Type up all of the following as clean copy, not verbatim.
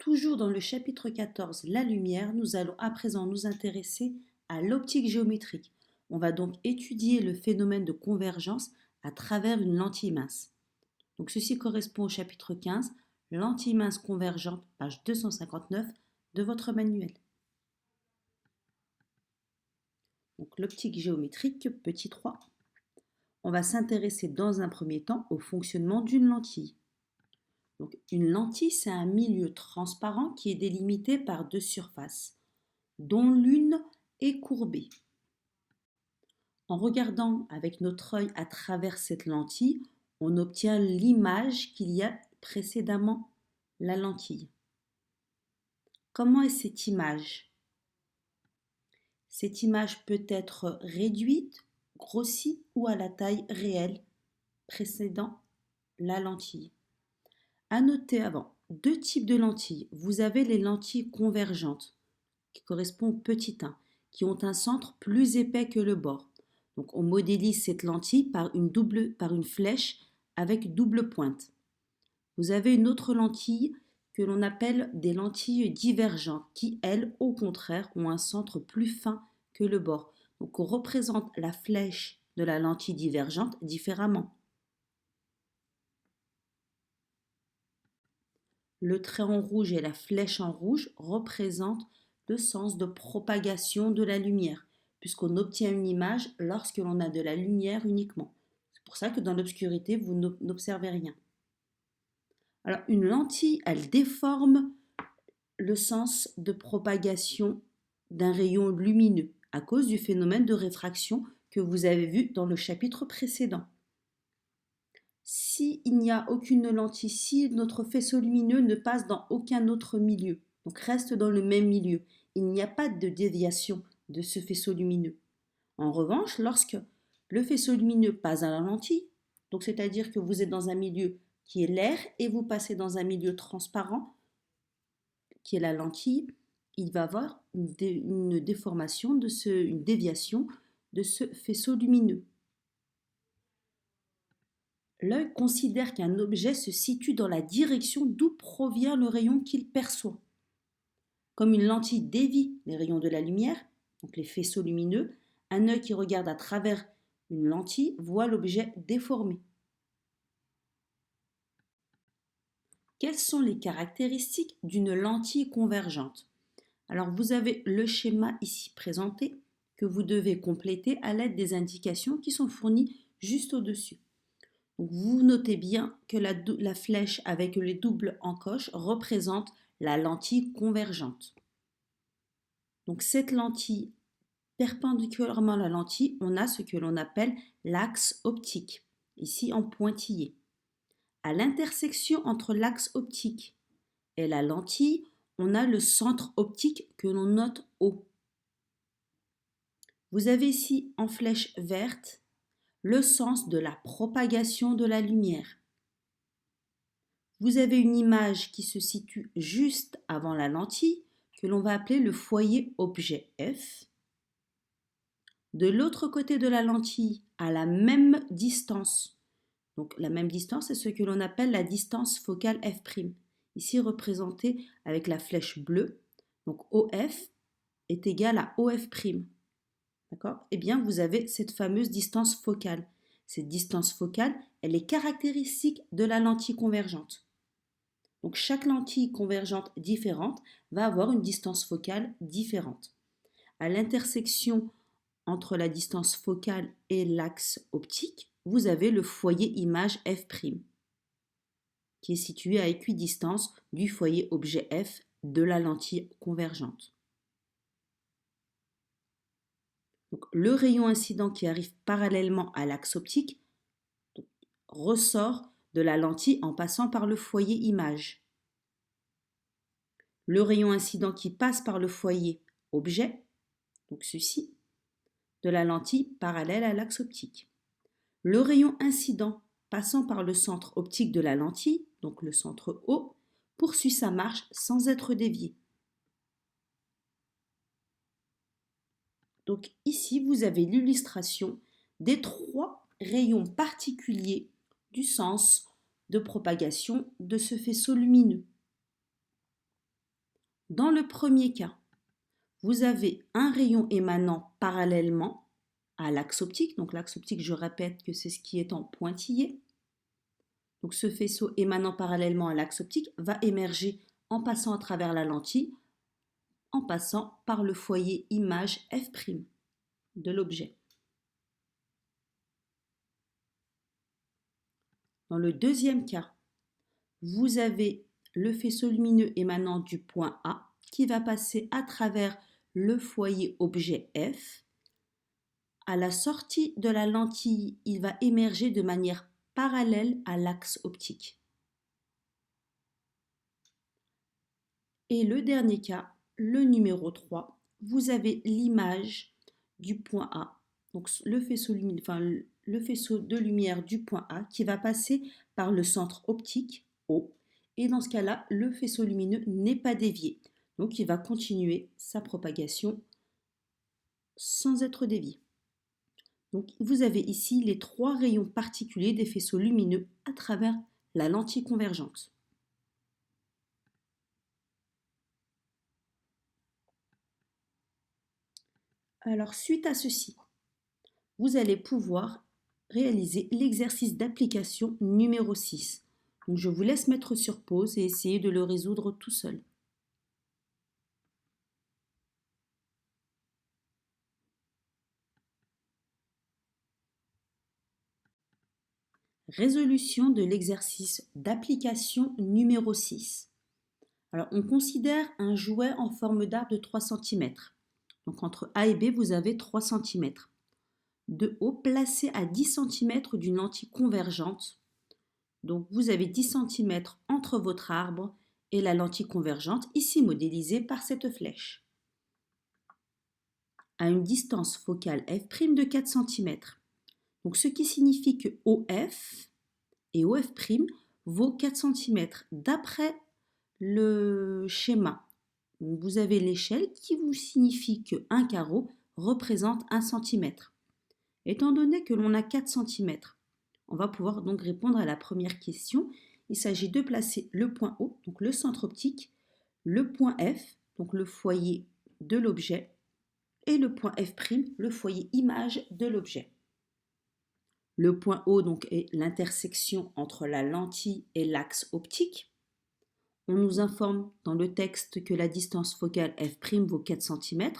Toujours dans le chapitre 14, la lumière, nous allons à présent nous intéresser à l'optique géométrique. On va donc étudier le phénomène de convergence à travers une lentille mince. Donc ceci correspond au chapitre 15, lentille mince convergente, page 259 de votre manuel. Donc l'optique géométrique, petit 3. On va s'intéresser dans un premier temps au fonctionnement d'une lentille. Donc, une lentille, c'est un milieu transparent qui est délimité par deux surfaces, dont l'une est courbée. En regardant avec notre œil à travers cette lentille, on obtient l'image qu'il y a précédemment la lentille. Comment est cette image? Cette image peut être réduite, grossie ou à la taille réelle précédant la lentille. À noter avant, deux types de lentilles. Vous avez les lentilles convergentes, qui correspondent au petit 1, qui ont un centre plus épais que le bord. Donc on modélise cette lentille par une flèche avec double pointe. Vous avez une autre lentille que l'on appelle des lentilles divergentes, qui elles, au contraire, ont un centre plus fin que le bord. Donc on représente la flèche de la lentille divergente différemment. Le trait en rouge et la flèche en rouge représentent le sens de propagation de la lumière, puisqu'on obtient une image lorsque l'on a de la lumière uniquement. C'est pour ça que dans l'obscurité, vous n'observez rien. Alors, une lentille, elle déforme le sens de propagation d'un rayon lumineux à cause du phénomène de réfraction que vous avez vu dans le chapitre précédent. S'il n'y a aucune lentille, si notre faisceau lumineux ne passe dans aucun autre milieu, donc reste dans le même milieu, il n'y a pas de déviation de ce faisceau lumineux. En revanche, lorsque le faisceau lumineux passe à la lentille, donc c'est-à-dire que vous êtes dans un milieu qui est l'air et vous passez dans un milieu transparent, qui est la lentille, il va y avoir une déformation, une déviation de ce faisceau lumineux. L'œil considère qu'un objet se situe dans la direction d'où provient le rayon qu'il perçoit. Comme une lentille dévie les rayons de la lumière, donc les faisceaux lumineux, un œil qui regarde à travers une lentille voit l'objet déformé. Quelles sont les caractéristiques d'une lentille convergente? Alors vous avez le schéma ici présenté que vous devez compléter à l'aide des indications qui sont fournies juste au-dessus. Donc vous notez bien que la flèche avec les doubles encoches représente la lentille convergente. Donc cette lentille, perpendiculairement à la lentille, on a ce que l'on appelle l'axe optique, ici en pointillé. À l'intersection entre l'axe optique et la lentille, on a le centre optique que l'on note haut. Vous avez ici en flèche verte le sens de la propagation de la lumière. Vous avez une image qui se situe juste avant la lentille, que l'on va appeler le foyer objet F. De l'autre côté de la lentille, à la même distance, donc la même distance, c'est ce que l'on appelle la distance focale F', ici représentée avec la flèche bleue. Donc OF est égal à OF'. D'accord? Eh bien, vous avez cette fameuse distance focale. Cette distance focale, elle est caractéristique de la lentille convergente. Donc, chaque lentille convergente différente va avoir une distance focale différente. À l'intersection entre la distance focale et l'axe optique, vous avez le foyer image F', qui est situé à équidistance du foyer objet F de la lentille convergente. Donc, le rayon incident qui arrive parallèlement à l'axe optique ressort de la lentille en passant par le foyer image. Le rayon incident qui passe par le foyer objet, donc ceci, de la lentille parallèle à l'axe optique. Le rayon incident passant par le centre optique de la lentille, donc le centre O, poursuit sa marche sans être dévié. Donc ici, vous avez l'illustration des trois rayons particuliers du sens de propagation de ce faisceau lumineux. dans le premier cas, vous avez un rayon émanant parallèlement à l'axe optique. Donc l'axe optique, je répète que c'est ce qui est en pointillé. Donc ce faisceau émanant parallèlement à l'axe optique va émerger en passant à travers la lentille, en passant par le foyer image F' de l'objet. Dans le deuxième cas, vous avez le faisceau lumineux émanant du point A qui va passer à travers le foyer objet F. À la sortie de la lentille, il va émerger de manière parallèle à l'axe optique. Et le dernier cas, le numéro 3, vous avez l'image du point A, donc le faisceau de lumière du point A qui va passer par le centre optique O. Et dans ce cas-là, le faisceau lumineux n'est pas dévié. Donc il va continuer sa propagation sans être dévié. Donc vous avez ici les 3 rayons particuliers des faisceaux lumineux à travers la lentille convergente. Alors suite à ceci, vous allez pouvoir réaliser l'exercice d'application numéro 6. Donc je vous laisse mettre sur pause et essayer de le résoudre tout seul. Résolution de l'exercice d'application numéro 6. Alors on considère un jouet en forme d'arbre de 3 cm. Donc entre A et B, vous avez 3 cm. De haut, placé à 10 cm d'une lentille convergente. Donc vous avez 10 cm entre votre arbre et la lentille convergente, ici modélisée par cette flèche. À une distance focale f' de 4 cm. Donc ce qui signifie que OF et OF' vaut 4 cm d'après le schéma. Donc vous avez l'échelle qui vous signifie qu'un carreau représente 1 cm. Étant donné que l'on a 4 cm, on va pouvoir donc répondre à la première question. Il s'agit de placer le point O, donc le centre optique, le point F, donc le foyer de l'objet, et le point F', le foyer image de l'objet. Le point O donc, est l'intersection entre la lentille et l'axe optique. On nous informe dans le texte que la distance focale F' vaut 4 cm.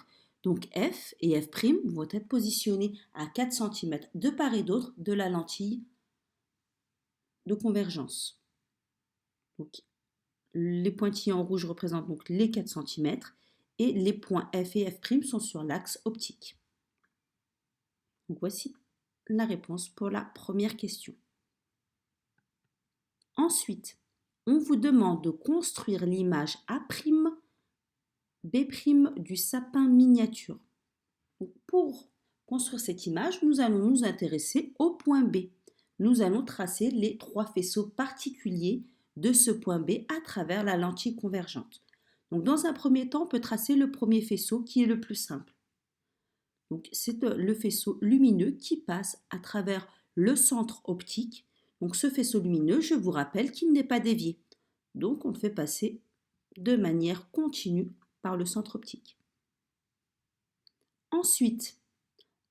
Donc F et F' vont être positionnés à 4 cm de part et d'autre de la lentille de convergence. Donc, les pointillés en rouge représentent donc les 4 cm et les points F et F' sont sur l'axe optique. Donc voici la réponse pour la première question. Ensuite, on vous demande de construire l'image A', B' du sapin miniature. Donc, pour construire cette image, nous allons nous intéresser au point B. Nous allons tracer les 3 faisceaux particuliers de ce point B à travers la lentille convergente. Donc, dans un premier temps, on peut tracer le premier faisceau qui est le plus simple. Donc, c'est le faisceau lumineux qui passe à travers le centre optique. Donc, ce faisceau lumineux, je vous rappelle qu'il n'est pas dévié. Donc, on le fait passer de manière continue par le centre optique. Ensuite,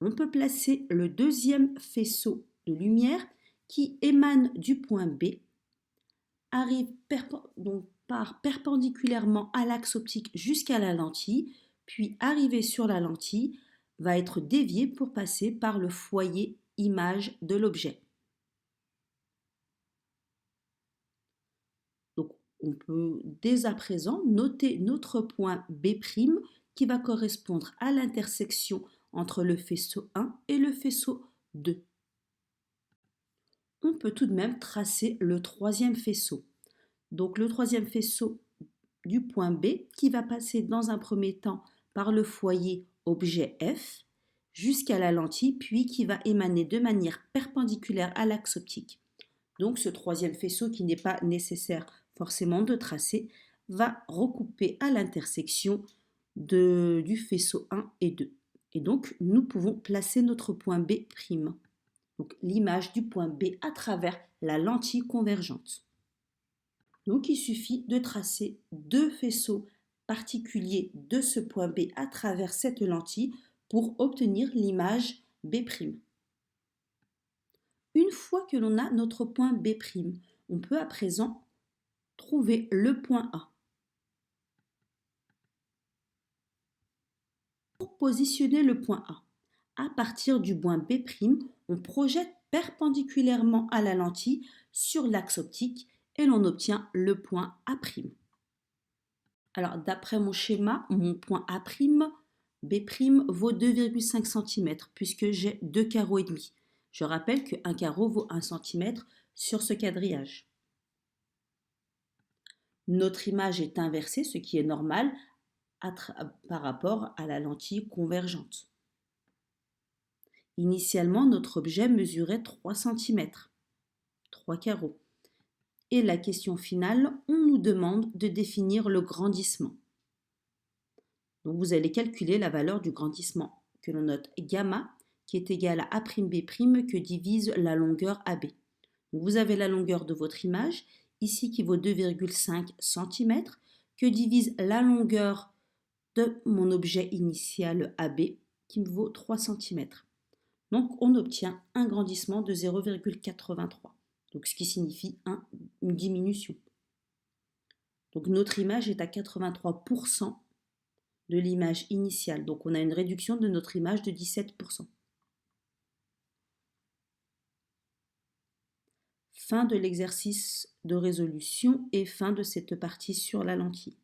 on peut placer le deuxième faisceau de lumière qui émane du point B, part perpendiculairement à l'axe optique jusqu'à la lentille, puis arrivé sur la lentille, va être dévié pour passer par le foyer image de l'objet. Donc, on peut dès à présent noter notre point B' qui va correspondre à l'intersection entre le faisceau 1 et le faisceau 2. On peut tout de même tracer le troisième faisceau. Donc le troisième faisceau du point B qui va passer dans un premier temps par le foyer objet F jusqu'à la lentille, puis qui va émaner de manière perpendiculaire à l'axe optique. Donc ce troisième faisceau qui n'est pas nécessaire forcément de tracer va recouper à l'intersection du faisceau 1 et 2. Et donc nous pouvons placer notre point B', donc l'image du point B à travers la lentille convergente. Donc il suffit de tracer 2 faisceaux particulier de ce point B à travers cette lentille pour obtenir l'image B'. Une fois que l'on a notre point B', on peut à présent trouver le point A. Pour positionner le point A, à partir du point B', on projette perpendiculairement à la lentille sur l'axe optique et l'on obtient le point A'. Alors, d'après mon schéma, mon point A', B' vaut 2,5 cm puisque j'ai 2 carreaux et demi. Je rappelle qu'un carreau vaut 1 cm sur ce quadrillage. Notre image est inversée, ce qui est normal par rapport à la lentille convergente. Initialement, notre objet mesurait 3 cm, 3 carreaux. Et la question finale, on nous demande de définir le grandissement. Donc vous allez calculer la valeur du grandissement que l'on note gamma qui est égal à A'B' que divise la longueur AB. Donc vous avez la longueur de votre image ici qui vaut 2,5 cm que divise la longueur de mon objet initial AB qui me vaut 3 cm. Donc on obtient un grandissement de 0,83. Donc ce qui signifie une diminution. Donc notre image est à 83% de l'image initiale. Donc on a une réduction de notre image de 17%. Fin de l'exercice de résolution et fin de cette partie sur la lentille.